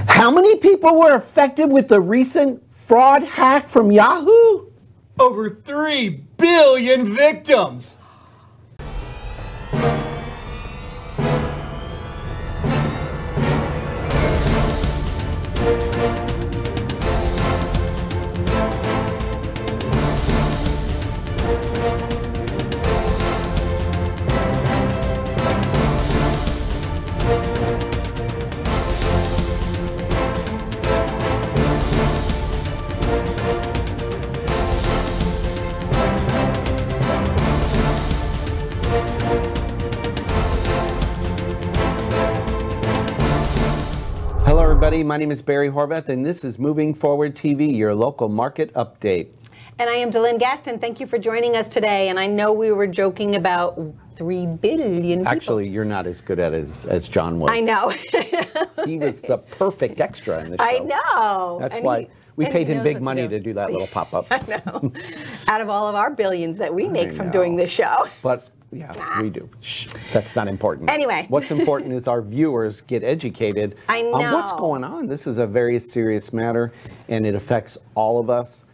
How many people were affected with the recent fraud hack from Yahoo? Over 3 billion victims. Hello everybody, my name is Barry Horvath and this is Moving Forward TV, your local market update. And I am DeLynn Gaston. Thank you for joining us today. And I know we were joking about 3 billion people. Actually, you're not as good at it as John was. I know. He was the perfect extra in the show. I know. That's and why we paid him big money to to do that little pop-up. I know. Out of all of our billions that we make from doing this show. But yeah, we do. Shh, that's not important. Anyway. What's important is our viewers get educated on what's going on. This is a very serious matter, and it affects all of us.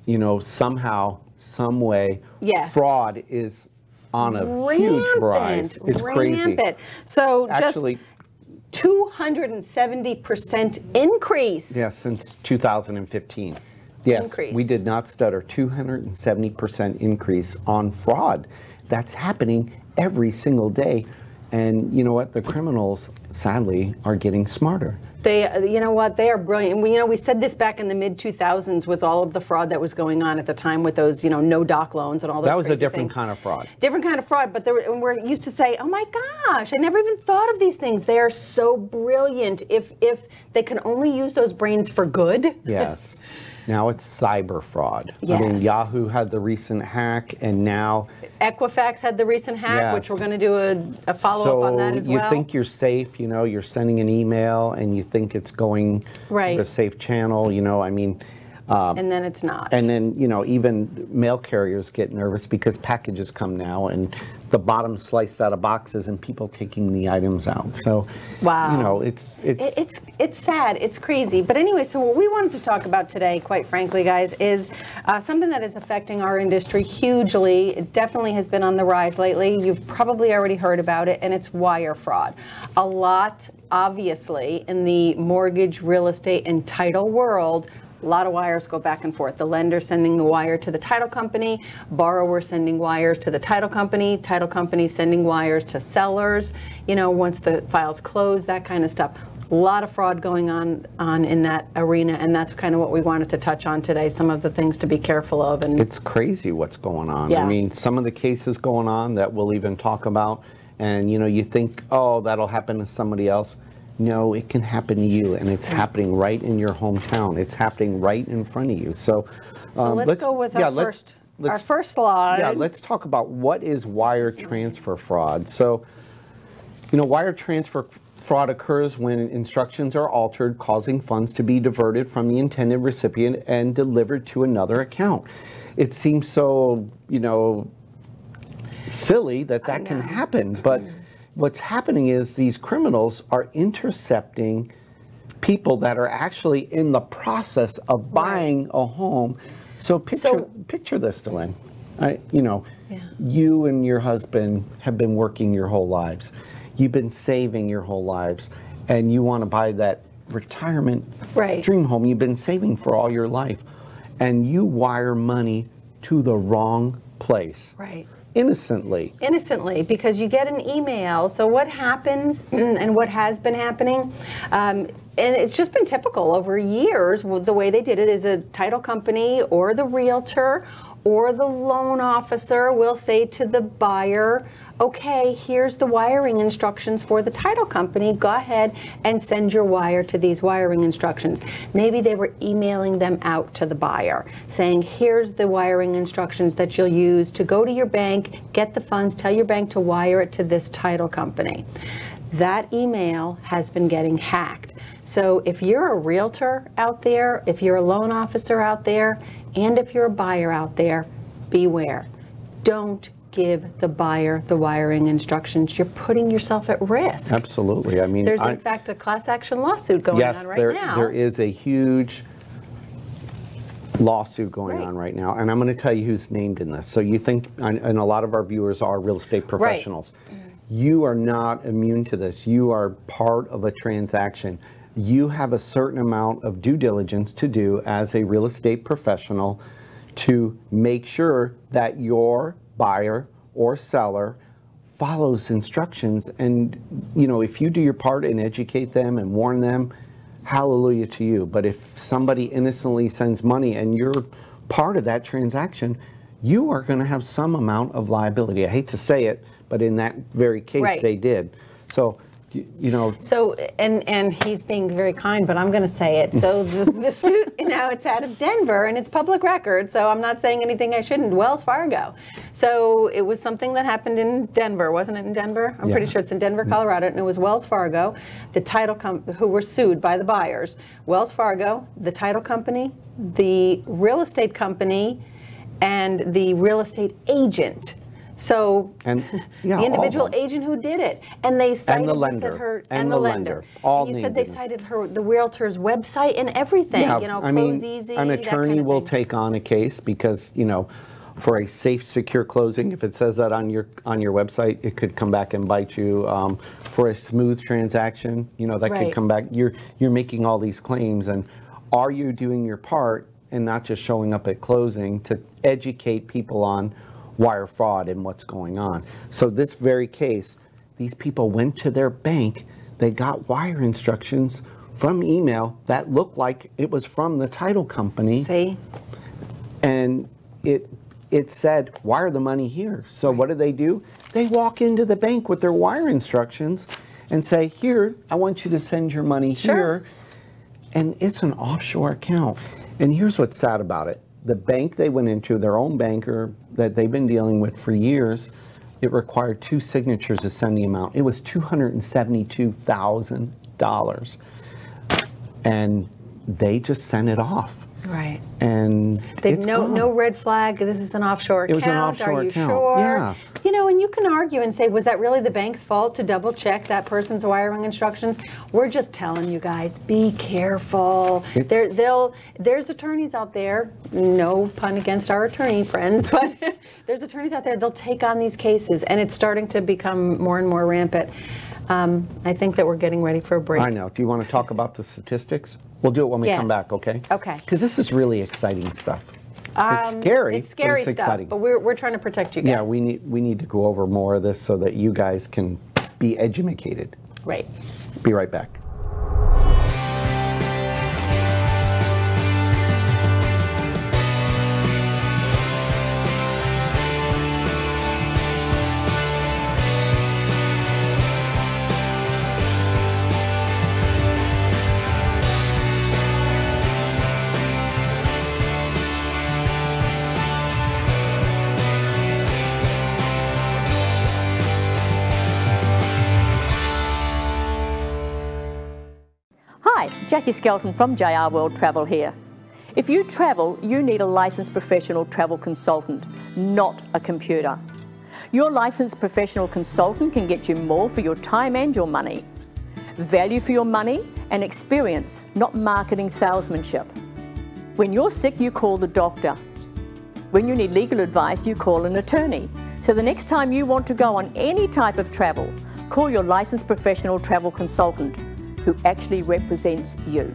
You know, somehow, some way, fraud is on a huge rise. It's crazy. So actually, just 270% increase. Yes, since 2015. Yes, we did not stutter. 270% increase on fraud. That's happening every single day. And you know what? The criminals, sadly, are getting smarter. They, you know what? They are brilliant. We said this back in the mid-2000s with all of the fraud that was going on at the time with those, no doc loans and all those. That was a different kind of fraud. Different kind of fraud, but we're used to say, "Oh my gosh, I never even thought of these things." They are so brilliant if they can only use those brains for good. Yes. Now it's cyber fraud. Yes. I mean, Yahoo had the recent hack, and now Equifax had the recent hack, which we're going to do a follow-up on that as well. So you think you're safe, you're sending an email, and you think it's going to a safe channel, I mean. And then it's not. And then, even mail carriers get nervous because packages come now and the bottom sliced out of boxes and people taking the items out. So, wow. It's sad. It's crazy. But anyway, so what we wanted to talk about today, quite frankly, guys, is something that is affecting our industry hugely. It definitely has been on the rise lately. You've probably already heard about it, and it's wire fraud. A lot, obviously, in the mortgage, real estate, and title world. A lot of wires go back and forth. The lender sending the wire to the title company, borrower sending wires to the title company sending wires to sellers, once the file's closed, that kind of stuff. A lot of fraud going on in that arena, and that's kind of what we wanted to touch on today, some of the things to be careful of. And it's crazy what's going on. Yeah. I mean, some of the cases going on that we'll even talk about, and you think, oh, that'll happen to somebody else. No, it can happen to you, and it's happening right in your hometown. It's happening right in front of you. So let's go with our first slide. Yeah, let's talk about what is wire transfer fraud. So, wire transfer fraud occurs when instructions are altered, causing funds to be diverted from the intended recipient and delivered to another account. It seems so, silly that can happen, but what's happening is these criminals are intercepting people that are actually in the process of buying a home. So picture this, DeLynn. You and your husband have been working your whole lives. You've been saving your whole lives, and you want to buy that retirement dream home you've been saving for all your life, and you wire money to the wrong place. Right. Innocently, because you get an email. So what happens and what has been happening, and it's just been typical over years, the way they did it is a title company or the realtor or the loan officer will say to the buyer, okay, here's the wiring instructions for the title company. Go ahead and send your wire to these wiring instructions. Maybe they were emailing them out to the buyer saying, here's the wiring instructions that you'll use to go to your bank, get the funds, tell your bank to wire it to this title company. That email has been getting hacked. So if you're a realtor out there, if you're a loan officer out there, and if you're a buyer out there, beware. Don't give the buyer the wiring instructions, you're putting yourself at risk. Absolutely. I mean, there's in fact a class action lawsuit going on right now. Yes, there is a huge lawsuit going on right now, and I'm going to tell you who's named in this. So you think, and a lot of our viewers are real estate professionals. Right. You are not immune to this. You are part of a transaction. You have a certain amount of due diligence to do as a real estate professional to make sure that your buyer or seller follows instructions. And, you know, if you do your part and educate them and warn them, hallelujah to you. But if somebody innocently sends money and you're part of that transaction, you are going to have some amount of liability. I hate to say it, but in that very case, they did. So, you know. So, and he's being very kind, but I'm going to say it. So the suit, you know, it's out of Denver and it's public record. So I'm not saying anything I shouldn't. Wells Fargo. So it was something that happened in Denver, wasn't it in Denver? I'm pretty sure it's in Denver, Colorado, and it was Wells Fargo, the title company, who were sued by the buyers. Wells Fargo, the title company, the real estate company, and the real estate agent. So the individual agent who did it, and they cited and the lender, and the lender. All and you said they cited the realtor's website and everything. Yeah, you know, I Close mean, Easy. An attorney will take on a case because, you know, for a safe, secure closing, if it says that on your website, it could come back and bite you. For a smooth transaction, you know, that could come back. You're making all these claims, and are you doing your part and not just showing up at closing to educate people on wire fraud and what's going on? So this very case, these people went to their bank, they got wire instructions from email that looked like it was from the title company. See? And it said, wire the money here. So what do? They walk into the bank with their wire instructions and say, here, I want you to send your money here. And it's an offshore account. And here's what's sad about it. The bank they went into, their own banker that they've been dealing with for years, it required 2 signatures to send the amount. It was $272,000. And they just sent it off. Right. And they've no red flag. This is an offshore account. It was an offshore account. Are you sure? Yeah. You know, and you can argue and say, was that really the bank's fault to double check that person's wiring instructions? We're just telling you guys, be careful. There's attorneys out there, no pun against our attorney friends, but there's attorneys out there, they'll take on these cases, and it's starting to become more and more rampant. I think that we're getting ready for a break. I know. Do you want to talk about the statistics? We'll do it when we come back, okay? Okay. Because this is really exciting stuff. It's scary. It's scary but it's stuff, exciting. but we're trying to protect you guys. Yeah, we need to go over more of this so that you guys can be educated. Right. Be right back. Hi, Jackie Skelton from JR World Travel here. If you travel, you need a licensed professional travel consultant, not a computer. Your licensed professional consultant can get you more for your time and your money. Value for your money and experience, not marketing salesmanship. When you're sick, you call the doctor. When you need legal advice, you call an attorney. So the next time you want to go on any type of travel, call your licensed professional travel consultant who actually represents you.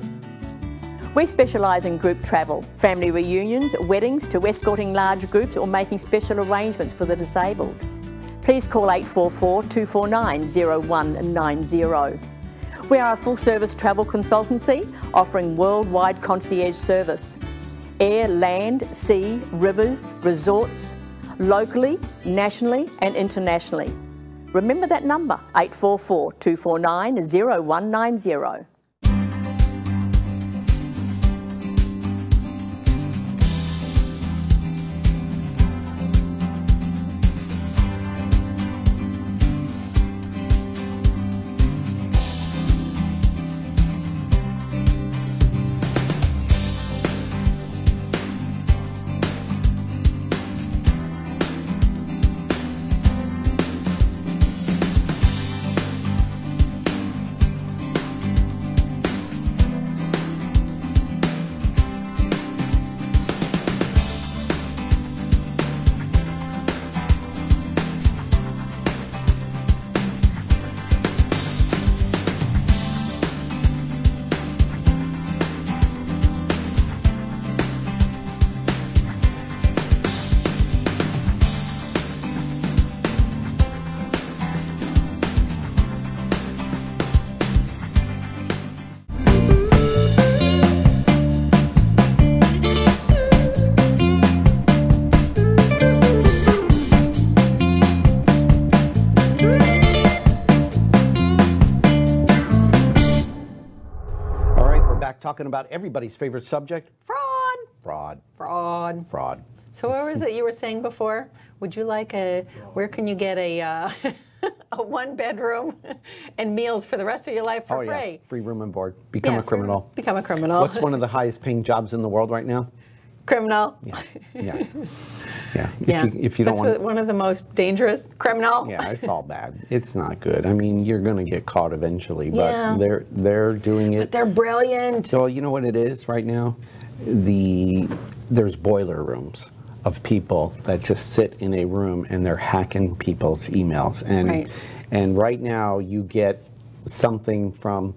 We specialise in group travel, family reunions, weddings, to escorting large groups or making special arrangements for the disabled. Please call 844-249-0190. We are a full-service travel consultancy offering worldwide concierge service. Air, land, sea, rivers, resorts, locally, nationally and internationally. Remember that number, 844-249-0190. Welcome back, talking about everybody's favorite subject. Fraud. Fraud. Fraud. Fraud. So what was it you were saying before? Would you like where can you get a a 1-bedroom and meals for the rest of your life for free? Yeah. Free room and board. Become a criminal. Become a criminal. What's one of the highest paying jobs in the world right now? Criminal. Yeah. If you don't want one of the most dangerous. Criminal. Yeah, it's all bad. It's not good. I mean, you're going to get caught eventually, but they're doing it. But they're brilliant. So you know what it is right now? There's boiler rooms of people that just sit in a room and they're hacking people's emails. And right now you get something from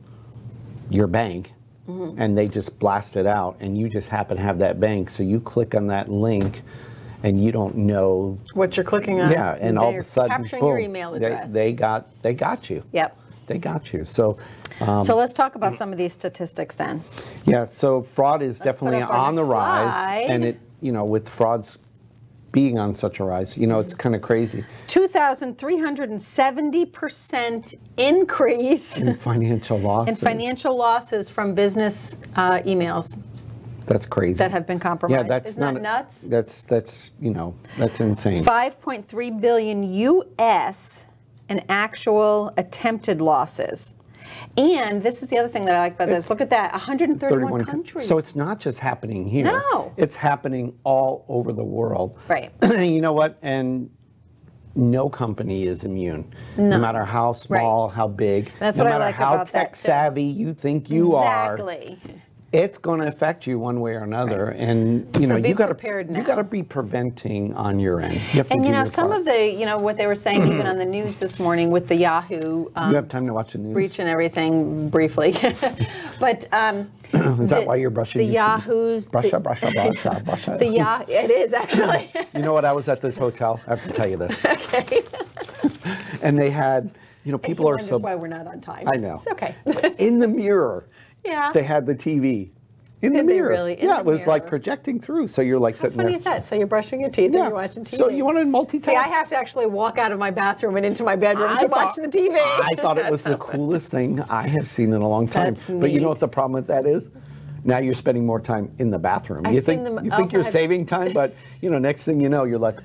your bank and they just blast it out and you just happen to have that bank. So you click on that link and you don't know what you're clicking on. Yeah, and all of a sudden, capturing boom, your email address. They got you. Yep. They got you. So let's talk about some of these statistics then. Yeah, so fraud is definitely on the rise, and it, with frauds being on such a rise, it's kind of crazy. 2,370% increase in financial losses. In financial losses from business emails. That's crazy. That have been compromised. Yeah, that's Isn't that nuts? That's insane. 5.3 billion US in actual attempted losses. And this is the other thing that I like about this. Look at that, 131 countries. So it's not just happening here. No. It's happening all over the world. Right. You know what? And no company is immune. No matter how small, how big, That's no what I matter like how about tech that savvy you think you are. Exactly. It's going to affect you one way or another, and you got to be preventing on your end. You have to do some of the what they were saying even on the news this morning with the Yahoo. You have time to watch the news. Breach and everything briefly, but is that why you're brushing the your Yahoos? Brush. It is actually. You know what? I was at this hotel. I have to tell you this. Okay. And they had, people are so. That's why we're not on time. I know. It's okay. In the mirror. Yeah. They had the TV in the mirror. Really? It was like projecting through. So you're like sitting there. How funny is that? So you're brushing your teeth and you're watching TV. So you want to multitask? See, I have to actually walk out of my bathroom and into my bedroom to watch the TV. I thought it was the coolest thing I have seen in a long time. That's but you know what the problem with that is? Now you're spending more time in the bathroom. You think you're saving time, but next thing you know, you're like,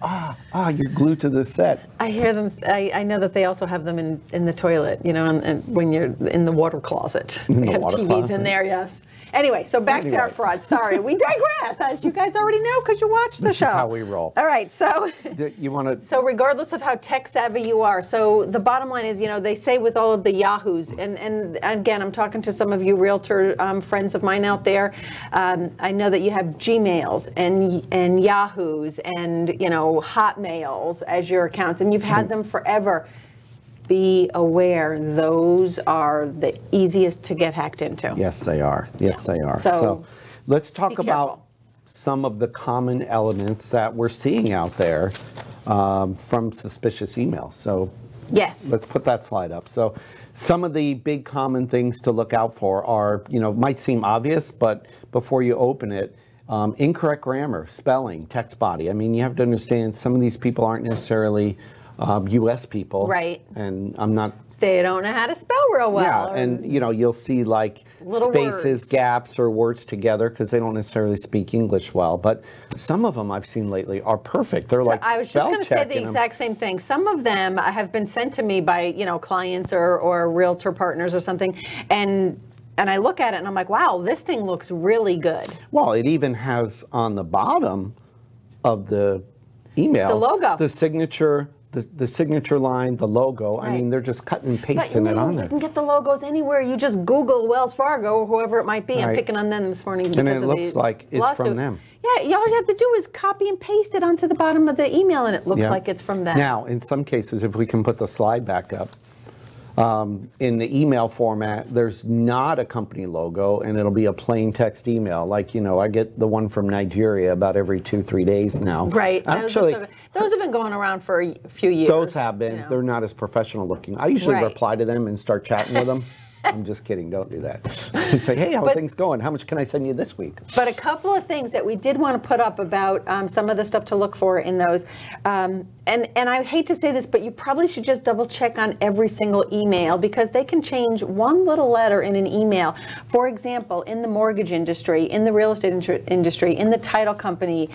you're glued to the set. I hear them. I know that they also have them in the toilet, and when you're in the water closet. They have TVs in there, yes. Anyway, so back to our fraud. Sorry, we digress, as you guys already know because you watch the show. This is how we roll. All right, so you want to. So regardless of how tech savvy you are, so the bottom line is, they say with all of the Yahoos, and again, I'm talking to some of you realtor friends of mine out there. I know that you have Gmails and Yahoos and Hotmails as your accounts, and you've had them forever. Be aware, those are the easiest to get hacked into. Yes, they are. Yes, they are. So let's talk about some of the common elements that we're seeing out there from suspicious emails. So yes, let's put that slide up. So some of the big common things to look out for are, might seem obvious, but before you open it, incorrect grammar, spelling, text body. I mean, you have to understand some of these people aren't necessarily U.S. people. Right. And I'm not. They don't know how to spell real well. Yeah, and you'll see like spaces, words. Gaps, or words together because they don't necessarily speak English well. But some of them I've seen lately are perfect. They're like I was just going to say the exact same thing. Some of them have been sent to me by clients or realtor partners or something, and I look at it and I'm like, wow, this thing looks really good. Well, it even has on the bottom of the email the logo, the signature. The signature line, the logo, right. I mean, they're just cutting and pasting it on there. You can get the logos anywhere. You just Google Wells Fargo or whoever it might be. Right. I'm picking on them this morning because and it looks like it's from them. Yeah, all you have to do is copy and paste it onto the bottom of the email, and it looks like it's from them. Now, in some cases, if we can put the slide back up, in the email format, there's not a company logo, and it'll be a plain text email. Like, I get the one from Nigeria about every 2-3 days now. Right. Actually, those have been going around for a few years. Those have been. They're not as professional looking. I usually reply to them and start chatting with them. I'm just kidding. Don't do that. Say, hey, how are things going? How much can I send you this week? But a couple of things that we did want to put up about some of the stuff to look for in those. And I hate to say this, but you probably should just double check on every single email because they can change one little letter in an email. For example, in the mortgage industry, in the real estate industry, in the title company,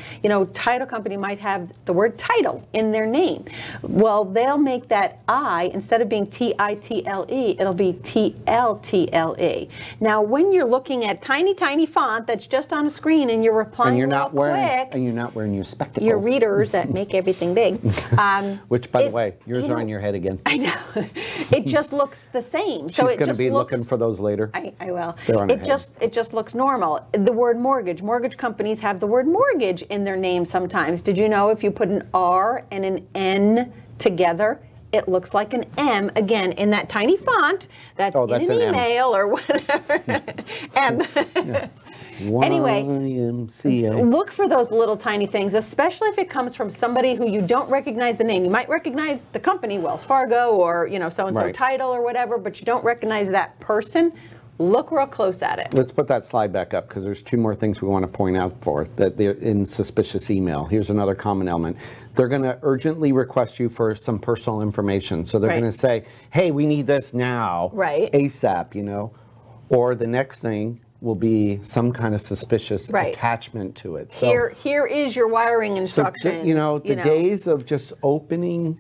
title company might have the word title in their name. Well, they'll make that I, instead of being T-I-T-L-E, it'll be T-L-T-L-E. Now, when you're looking at tiny, tiny font that's just on a screen and you're replying and you're real quick, and you're not wearing your spectacles. Your readers that make everything big. Which, by the way, yours are on your head again. I know. It just looks the same. She's going to be looking for those later. I will. It just looks normal. The word mortgage companies have the word mortgage in their name sometimes. Did you know if you put an R and an N together, it looks like an M, again, in that tiny font that's in an email or whatever. M. Yeah. Anyway, YMCA. Look for those little tiny things, especially if it comes from somebody who you don't recognize the name. You might recognize the company, Wells Fargo, or so-and-so title or whatever, but you don't recognize that person. Look real close at it. Let's put that slide back up because there's two more things we want to point out for that they're in suspicious email. Here's another common element. They're going to urgently request you for some personal information. So they're going to say, hey, we need this now, ASAP, Or the next thing will be some kind of suspicious attachment to it. So, here is your wiring instructions. So, the days of just opening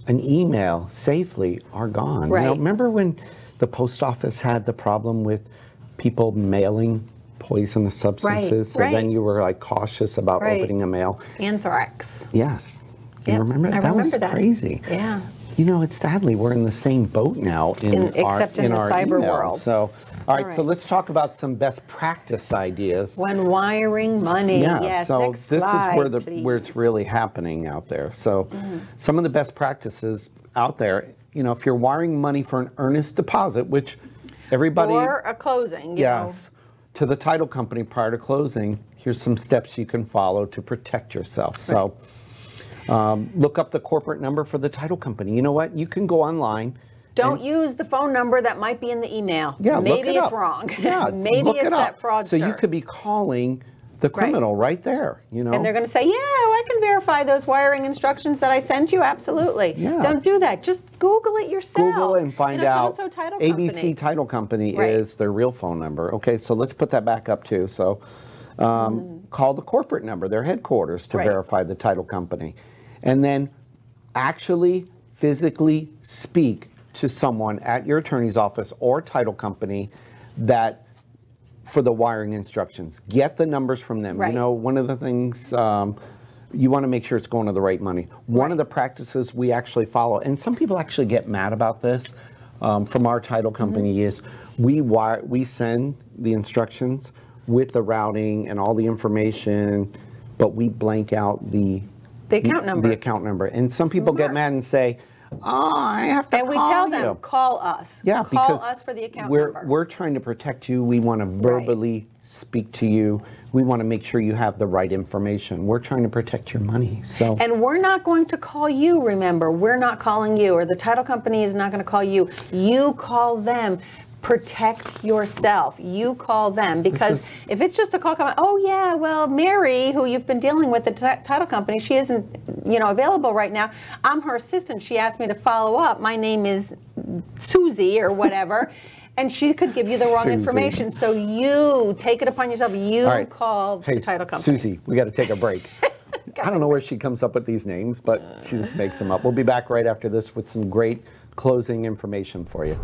an email safely are gone. Right. Remember when the post office had the problem with people mailing poisonous substances? So then you were cautious about opening a mail. Anthrax. Yes. You remember that? That was crazy. Yeah. It's sadly we're in the same boat now except in the cyber emails. world. So, all right, so let's talk about some best practice ideas. When wiring money. Yeah, yes, so next this slide, is where it's really happening out there. So some of the best practices out there, if you're wiring money for an earnest deposit, which everybody... Or a closing, to the title company prior to closing, here's some steps you can follow to protect yourself. So look up the corporate number for the title company. You know what? You can go online. Don't use the phone number that might be in the email. Yeah, maybe look it it's wrong. Yeah, maybe look it's that fraudster. So you could be calling the criminal right there, And they're going to say, yeah, I can verify those wiring instructions that I sent you. Absolutely. Yeah. Don't do that. Just Google it yourself. Google it and find out. So-and-so title ABC company. Title Company is their real phone number. Okay, so let's put that back up too. So call the corporate number, their headquarters, to verify the title company. And then actually physically speak to someone at your attorney's office or title company for the wiring instructions. Get the numbers from them. One of the things you want to make sure it's going to the right money. One of the practices we actually follow, and some people actually get mad about this from our title company, is we send the instructions with the routing and all the information, but we blank out the account number. The account number. And some people get mad and say, oh, I have to call you. And we tell them, call us. Yeah, call us for the account number. We're trying to protect you. We want to verbally speak to you. We want to make sure you have the right information. We're trying to protect your money. And we're not going to call you, remember. We're not calling you, or the title company is not going to call you. You call them. Protect yourself. You call them, because if it's just a call coming, oh yeah, well, Mary, who you've been dealing with, the title company, she isn't, available right now. I'm her assistant. She asked me to follow up. My name is Susie or whatever, and she could give you the wrong information. So you take it upon yourself. You call the title company. Susie, we got to take a break. I don't know where she comes up with these names, but she just makes them up. We'll be back right after this with some great closing information for you.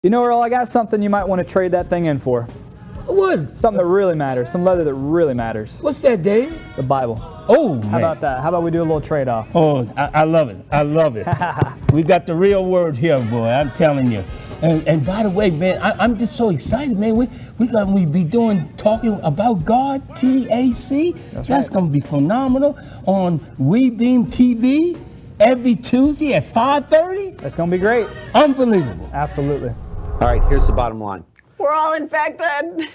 You know, Earl, I got something you might want to trade that thing in for. What? Something that really matters. Some leather that really matters. What's that, Dave? The Bible. Oh, man. How about that? How about we do a little trade-off? Oh, I love it. I love it. We got the real word here, boy. I'm telling you. And by the way, man, I'm just so excited, man. We be talking about God, TAC. That's gonna be phenomenal on WeBeam TV every Tuesday at 5:30. That's gonna be great. Unbelievable. Absolutely. All right, here's the bottom line. We're all infected.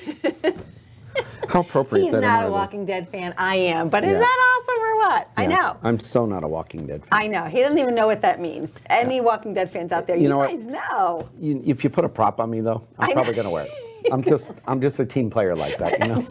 How appropriate. He's not a Walking Dead fan. I am. But is that awesome or what? Yeah. I know. I'm so not a Walking Dead fan. I know. He doesn't even know what that means. Any Walking Dead fans out there, you guys know. If you put a prop on me, though, I'm probably going to wear it. I'm just a team player like that, you know.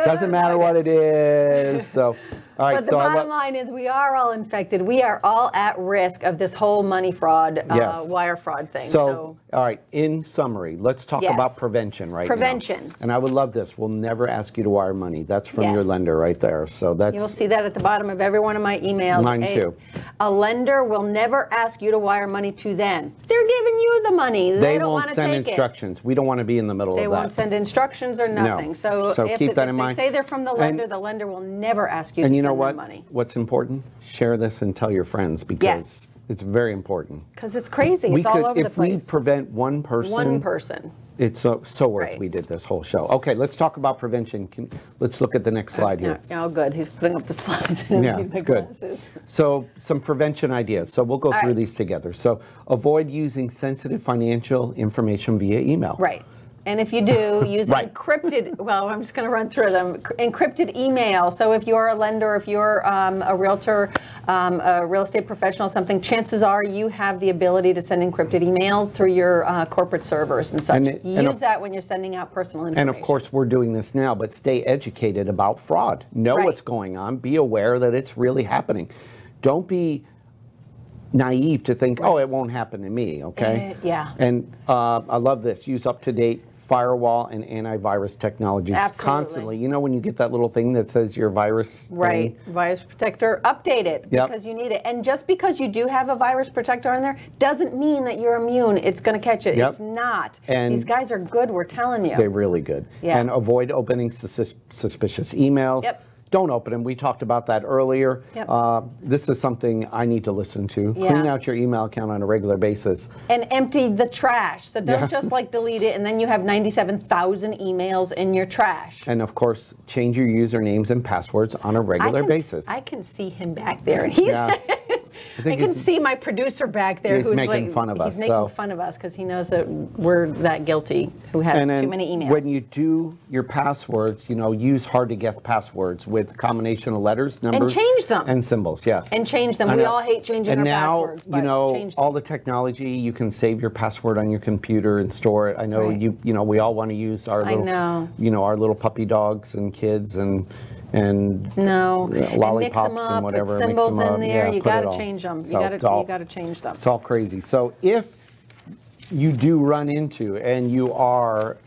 Doesn't matter what it is. So, all right. But the bottom line is, we are all infected. We are all at risk of this whole money fraud, wire fraud thing. So, all right. In summary, let's talk about prevention now. Prevention. And I would love this. We'll never ask you to wire money. That's from your lender right there. So that's. You'll see that at the bottom of every one of my emails. Mine too. A lender will never ask you to wire money to them. They're giving you the money. They don't want to take it. They won't send instructions. We don't want to be in the middle of that. They won't send instructions or nothing. No. So keep that in mind. If they say they're from the lender will never ask you to send them money. What's important? Share this and tell your friends, because it's very important. Because it's crazy. It's all over the place. If we prevent one person. It's so worth we did this whole show. Okay, let's talk about prevention. Let's look at the next slide here. Oh, good. He's putting up the slides. Yeah, it's good. So some prevention ideas. So we'll go through these together. So avoid using sensitive financial information via email. Right. And if you do, use encrypted, well, I'm just going to run through them. Encrypted email. So if you're a lender, if you're a realtor, a real estate professional, something, chances are you have the ability to send encrypted emails through your corporate servers and such. Use that when you're sending out personal information. And of course, we're doing this now, but stay educated about fraud. Know what's going on. Be aware that it's really happening. Don't be naive to think, oh, it won't happen to me, okay? And I love this. Use up-to-date firewall and antivirus technologies constantly. You know when you get that little thing that says your virus thing? Virus protector, update it because you need it. And just because you do have a virus protector on there doesn't mean that you're immune. It's going to catch it. It's not. And these guys are good, we're telling you. They're really good. And avoid opening suspicious emails. Don't open them. We talked about that earlier. This is something I need to listen to. Clean out your email account on a regular basis. And empty the trash. So don't just delete it and then you have 97,000 emails in your trash. And of course, change your usernames and passwords on a regular basis. I can see him back there. And he's I can see my producer back there who's making fun of us. He's making fun of us because he knows that we're that guilty who have too many emails. When you do your passwords, use hard to guess passwords with a combination of letters, numbers, and change them. And symbols, And change them. We all hate changing our passwords. And now, all the technology, you can save your password on your computer and store it. I know we all want to use our little, our little puppy dogs and kids and lollipops and whatever. Put symbols in there. You got to change them. You got to change them. It's all crazy. So if you do run into and you are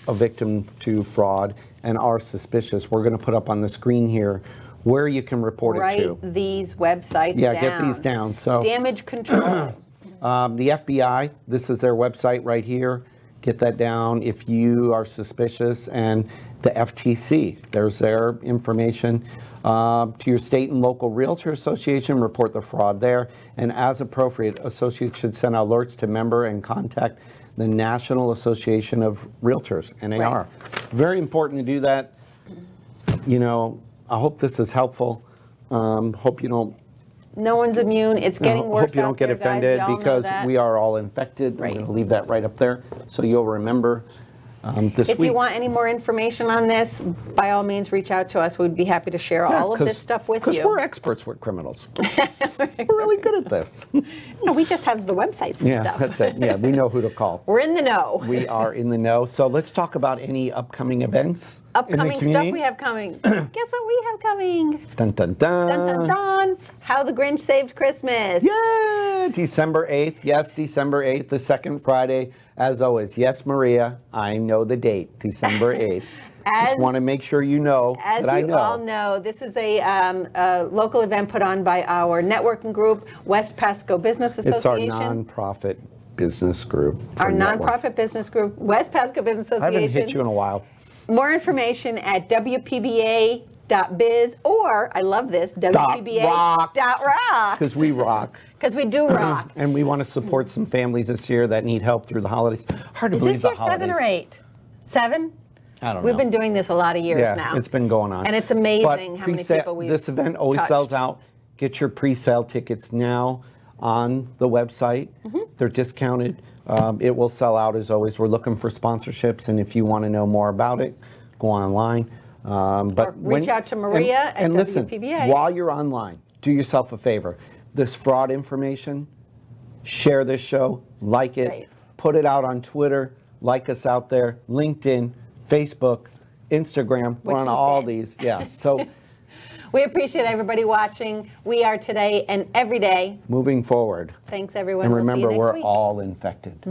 a victim to fraud and are suspicious, we're going to put up on the screen here where you can report it to. Write these websites down. Get these down. So damage control. The FBI, this is their website right here. Get that down if you are suspicious. And the FTC, there's their information. To your state and local realtor association, report the fraud there. And as appropriate, associates should send alerts to member and contact the National Association of Realtors, NAR. Very important to do that. I hope this is helpful. Hope you don't. No one's immune. It's getting worse. Hope you don't get offended because we are all infected. I'm going to leave that right up there so you'll remember this week. If you want any more information on this, by all means, reach out to us. We'd be happy to share all of this stuff with you. Because we're experts with criminals. We're really good at this. No, we just have the websites and stuff. That's it. Yeah, we know who to call. We're in the know. We are in the know. So let's talk about any upcoming events. Upcoming stuff we have coming. Guess what we have coming? Dun, dun, dun. Dun, dun, dun. How the Grinch Saved Christmas. Yeah, December 8th. Yes, December 8th, the second Friday. As always, yes, Maria, I know the date, December 8th. Just want to make sure you know that I know. As you all know, this is a local event put on by our networking group, West Pasco Business Association. It's our nonprofit business group. Our nonprofit business group, West Pasco Business Association. I haven't hit you in a while. More information at WPBA.biz or, I love this, WPBA.rock. Because we rock. Because we do rock. And we want to support some families this year that need help through the holidays. Hard to believe the holidays. Is this year 7 or 8? 7? I don't know. We've been doing this a lot of years now. Yeah, it's been going on. And it's amazing how many people we've This event always sells out. Get your pre-sale tickets now on the website. They're discounted. It will sell out as always. We're looking for sponsorships, and if you want to know more about it, go online. But reach out to Maria at listen, WPBA. while you're online, do yourself a favor. This fraud information, share this show, like it, put it out on Twitter, like us out there, LinkedIn, Facebook, Instagram. We're on all these. Yeah. So we appreciate everybody watching. We are today and every day moving forward. Thanks, everyone. And remember, we're all infected.